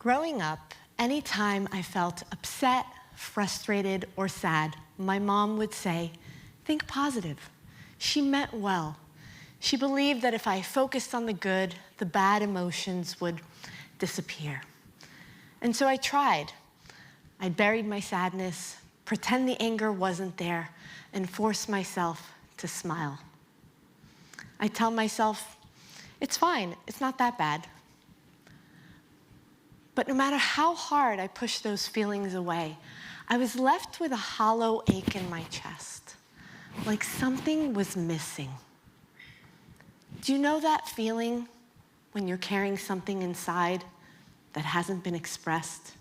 Growing up, anytime I felt upset, frustrated, or sad, my mom would say, "Think positive." She meant well. She believed that if I focused on the good, the bad emotions would disappear. And so I tried. I buried my sadness, pretend the anger wasn't there, and force myself to smile. I tell myself, it's fine, it's not that bad. But no matter how hard I pushed those feelings away, I was left with a hollow ache in my chest, like something was missing. Do you know that feeling when you're carrying something inside that hasn't been expressed?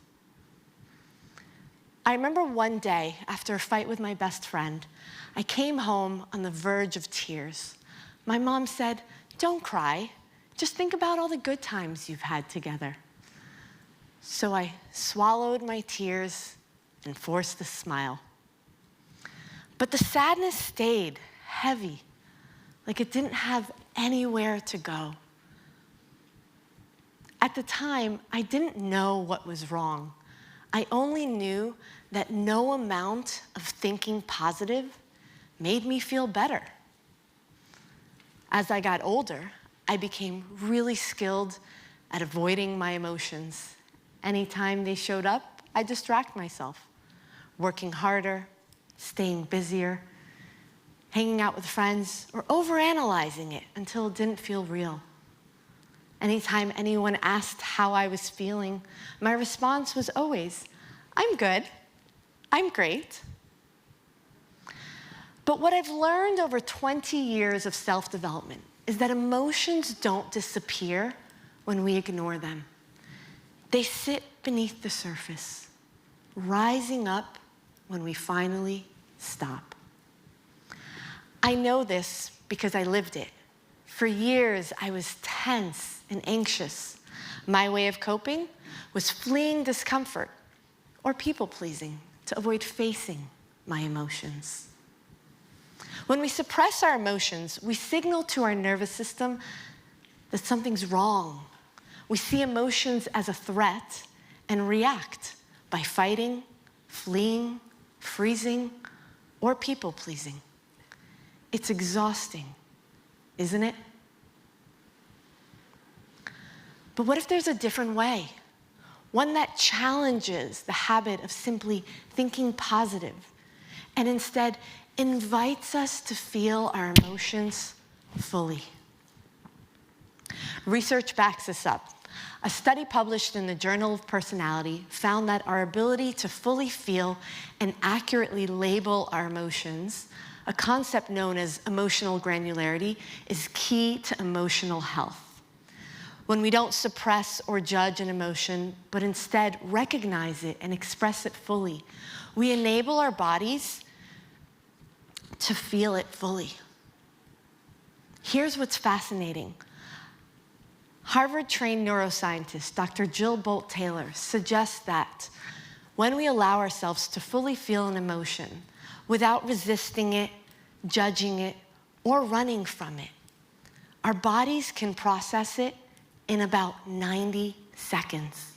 I remember one day, after a fight with my best friend, I came home on the verge of tears. My mom said, "Don't cry. Just think about all the good times you've had together." So I swallowed my tears and forced a smile. But the sadness stayed heavy, like it didn't have anywhere to go. At the time, I didn't know what was wrong. I only knew that no amount of thinking positive made me feel better. As I got older, I became really skilled at avoiding my emotions. Anytime they showed up, I distract myself, working harder, staying busier, hanging out with friends, or overanalyzing it until it didn't feel real. Anytime anyone asked how I was feeling, my response was always, "I'm good, I'm great." But what I've learned over 20 years of self-development is that emotions don't disappear when we ignore them. They sit beneath the surface, rising up when we finally stop. I know this because I lived it. For years, I was tense and anxious. My way of coping was fleeing discomfort or people-pleasing to avoid facing my emotions. When we suppress our emotions, we signal to our nervous system that something's wrong. We see emotions as a threat and react by fighting, fleeing, freezing, or people-pleasing. It's exhausting, isn't it? But what if there's a different way? One that challenges the habit of simply thinking positive and instead invites us to feel our emotions fully. Research backs this up. A study published in the Journal of Personality found that our ability to fully feel and accurately label our emotions, a concept known as emotional granularity, is key to emotional health. When we don't suppress or judge an emotion, but instead recognize it and express it fully, we enable our bodies to feel it fully. Here's what's fascinating. Harvard-trained neuroscientist Dr. Jill Bolte Taylor suggests that when we allow ourselves to fully feel an emotion without resisting it, judging it, or running from it, our bodies can process it in about 90 seconds.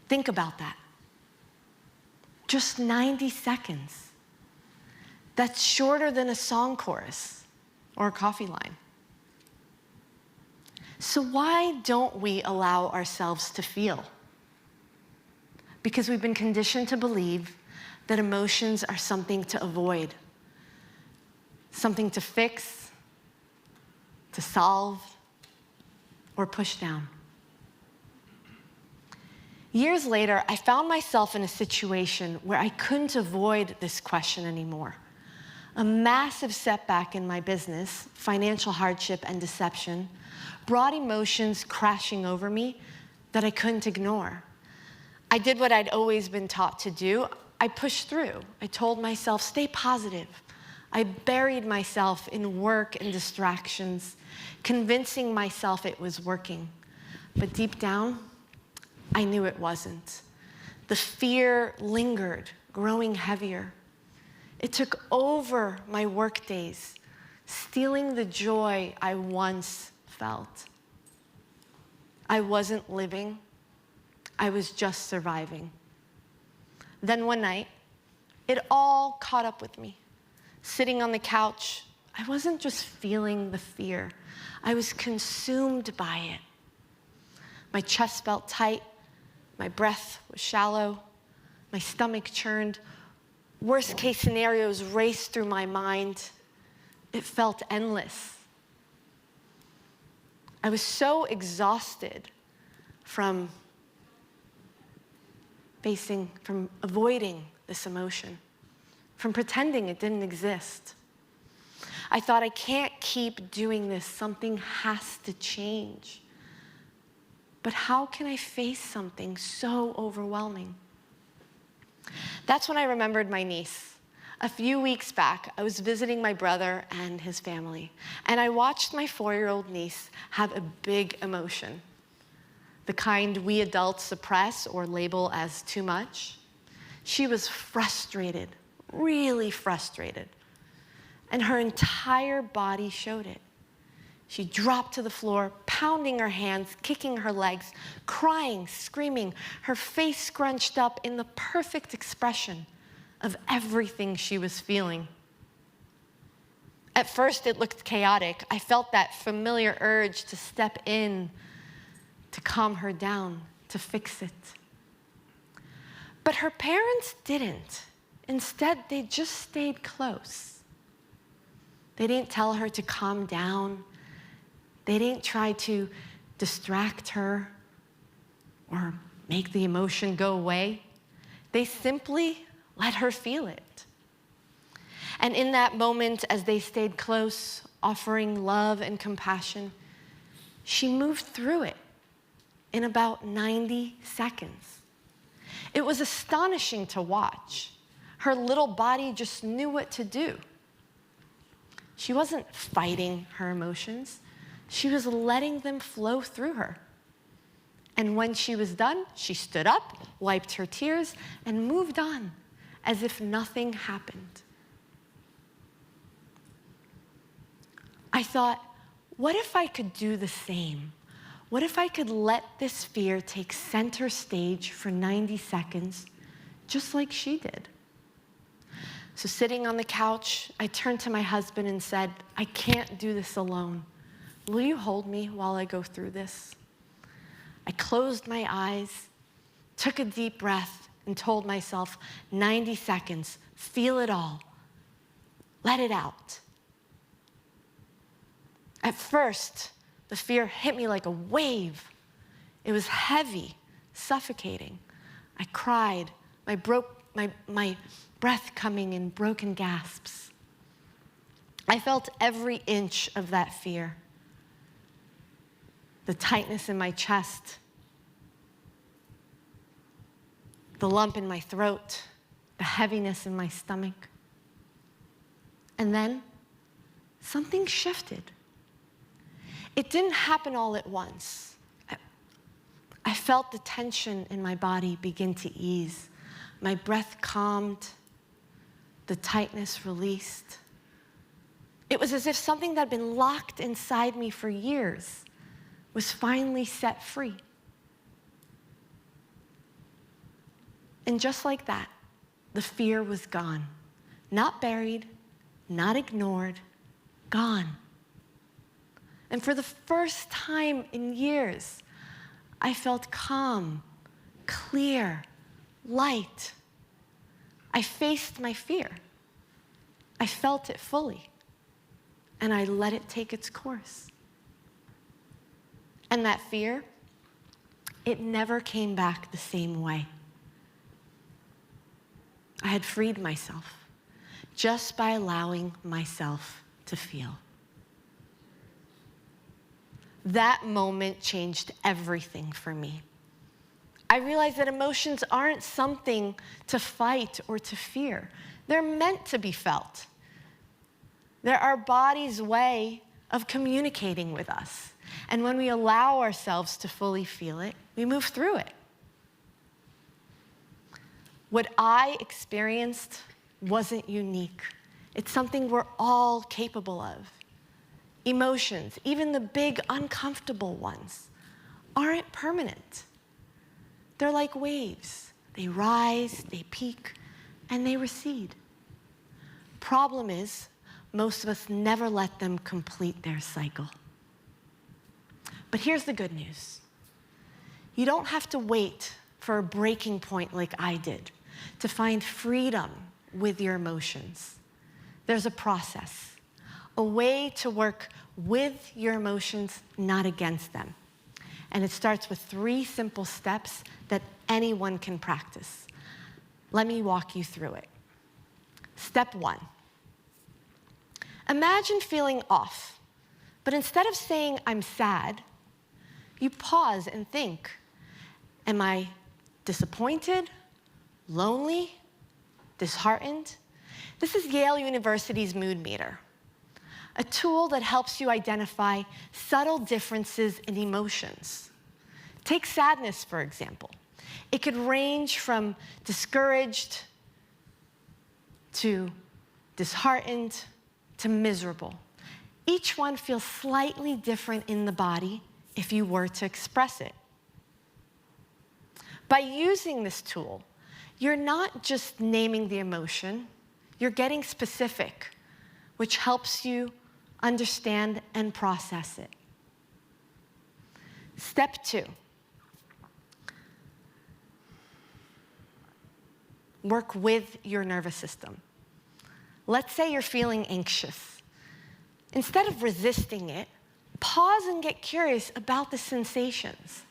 Think about that. Just 90 seconds. That's shorter than a song chorus or a coffee line. So why don't we allow ourselves to feel? Because we've been conditioned to believe that emotions are something to avoid, something to fix, to solve, or push down. Years later, I found myself in a situation where I couldn't avoid this question anymore. A massive setback in my business, financial hardship and deception, brought emotions crashing over me that I couldn't ignore. I did what I'd always been taught to do. I pushed through. I told myself, stay positive. I buried myself in work and distractions, convincing myself it was working. But deep down, I knew it wasn't. The fear lingered, growing heavier. It took over my work days, stealing the joy I once felt. I wasn't living, I was just surviving. Then one night, it all caught up with me. Sitting on the couch, I wasn't just feeling the fear. I was consumed by it. My chest felt tight. My breath was shallow. My stomach churned. Worst case scenarios raced through my mind. It felt endless. I was so exhausted from avoiding this emotion, from pretending it didn't exist. I thought, I can't keep doing this. Something has to change. But how can I face something so overwhelming? That's when I remembered my niece. A few weeks back, I was visiting my brother and his family, and I watched my 4-year-old niece have a big emotion, the kind we adults suppress or label as too much. She was frustrated, really frustrated, and her entire body showed it. She dropped to the floor, pounding her hands, kicking her legs, crying, screaming, her face scrunched up in the perfect expression of everything she was feeling. At first, it looked chaotic. I felt that familiar urge to step in, to calm her down, to fix it. But her parents didn't. Instead, they just stayed close. They didn't tell her to calm down. They didn't try to distract her or make the emotion go away. They simply let her feel it. And in that moment, as they stayed close, offering love and compassion, she moved through it in about 90 seconds. It was astonishing to watch. Her little body just knew what to do. She wasn't fighting her emotions. She was letting them flow through her. And when she was done, she stood up, wiped her tears, and moved on as if nothing happened. I thought, what if I could do the same? What if I could let this fear take center stage for 90 seconds, just like she did? So sitting on the couch, I turned to my husband and said, I can't do this alone. Will you hold me while I go through this? I closed my eyes, took a deep breath, and told myself, 90 seconds, feel it all. Let it out. At first, the fear hit me like a wave. It was heavy, suffocating. I cried, my breath coming in broken gasps. I felt every inch of that fear. The tightness in my chest, the lump in my throat, the heaviness in my stomach. And then something shifted. It didn't happen all at once. I felt the tension in my body begin to ease. My breath calmed, the tightness released. It was as if something that had been locked inside me for years was finally set free. And just like that, the fear was gone. Not buried, not ignored, gone. And for the first time in years, I felt calm, clear, light. I faced my fear. I felt it fully. And I let it take its course. And that fear, it never came back the same way. I had freed myself just by allowing myself to feel. That moment changed everything for me. I realized that emotions aren't something to fight or to fear. They're meant to be felt. They're our body's way of communicating with us. And when we allow ourselves to fully feel it, we move through it. What I experienced wasn't unique. It's something we're all capable of. Emotions, even the big, uncomfortable ones, aren't permanent. They're like waves. They rise, they peak, and they recede. Problem is, most of us never let them complete their cycle. But here's the good news. You don't have to wait for a breaking point like I did to find freedom with your emotions. There's a process, a way to work with your emotions, not against them. And it starts with 3 simple steps that anyone can practice. Let me walk you through it. Step 1. Imagine feeling off, but instead of saying, I'm sad, you pause and think, am I disappointed, lonely, disheartened? This is Yale University's Mood Meter, a tool that helps you identify subtle differences in emotions. Take sadness, for example. It could range from discouraged to disheartened to miserable. Each one feels slightly different in the body if you were to express it. By using this tool, you're not just naming the emotion, you're getting specific, which helps you understand and process it. Step 2. Work with your nervous system. Let's say you're feeling anxious. Instead of resisting it, pause and get curious about the sensations.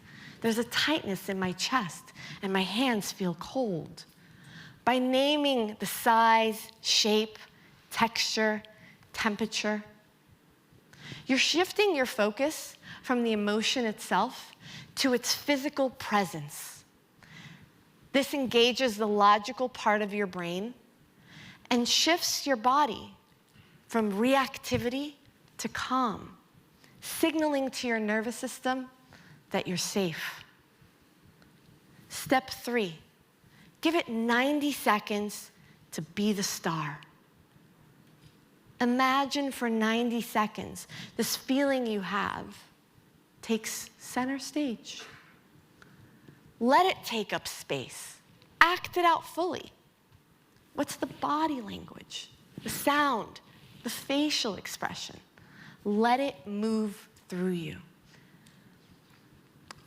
There's a tightness in my chest, and my hands feel cold. By naming the size, shape, texture, temperature, you're shifting your focus from the emotion itself to its physical presence. This engages the logical part of your brain and shifts your body from reactivity to calm, signaling to your nervous system that you're safe. Step 3, give it 90 seconds to be the star. Imagine for 90 seconds this feeling you have takes center stage. Let it take up space. Act it out fully. What's the body language, the sound, the facial expression? Let it move through you.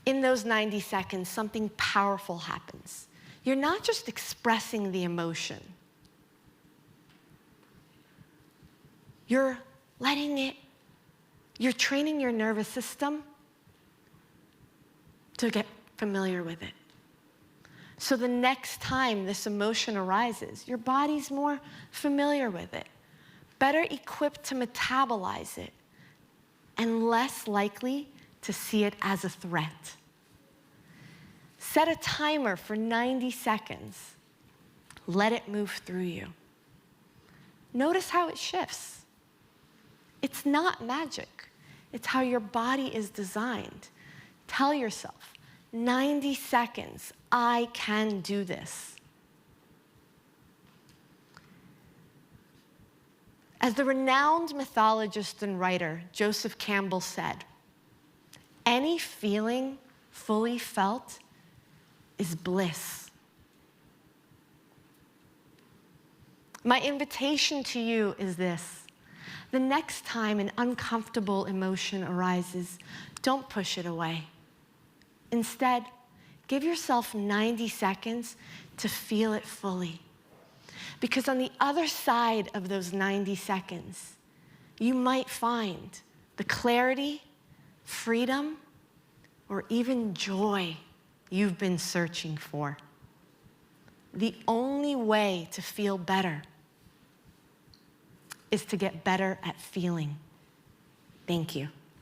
In those 90 seconds, something powerful happens. You're not just expressing the emotion. You're training your nervous system to get familiar with it. So the next time this emotion arises, your body's more familiar with it, better equipped to metabolize it, and less likely to see it as a threat. Set a timer for 90 seconds. Let it move through you. Notice how it shifts. It's not magic. It's how your body is designed. Tell yourself, 90 seconds, I can do this. As the renowned mythologist and writer Joseph Campbell said, any feeling fully felt is bliss. My invitation to you is this. The next time an uncomfortable emotion arises, don't push it away. Instead, give yourself 90 seconds to feel it fully. Because on the other side of those 90 seconds, you might find the clarity, freedom, or even joy you've been searching for. The only way to feel better is to get better at feeling. Thank you.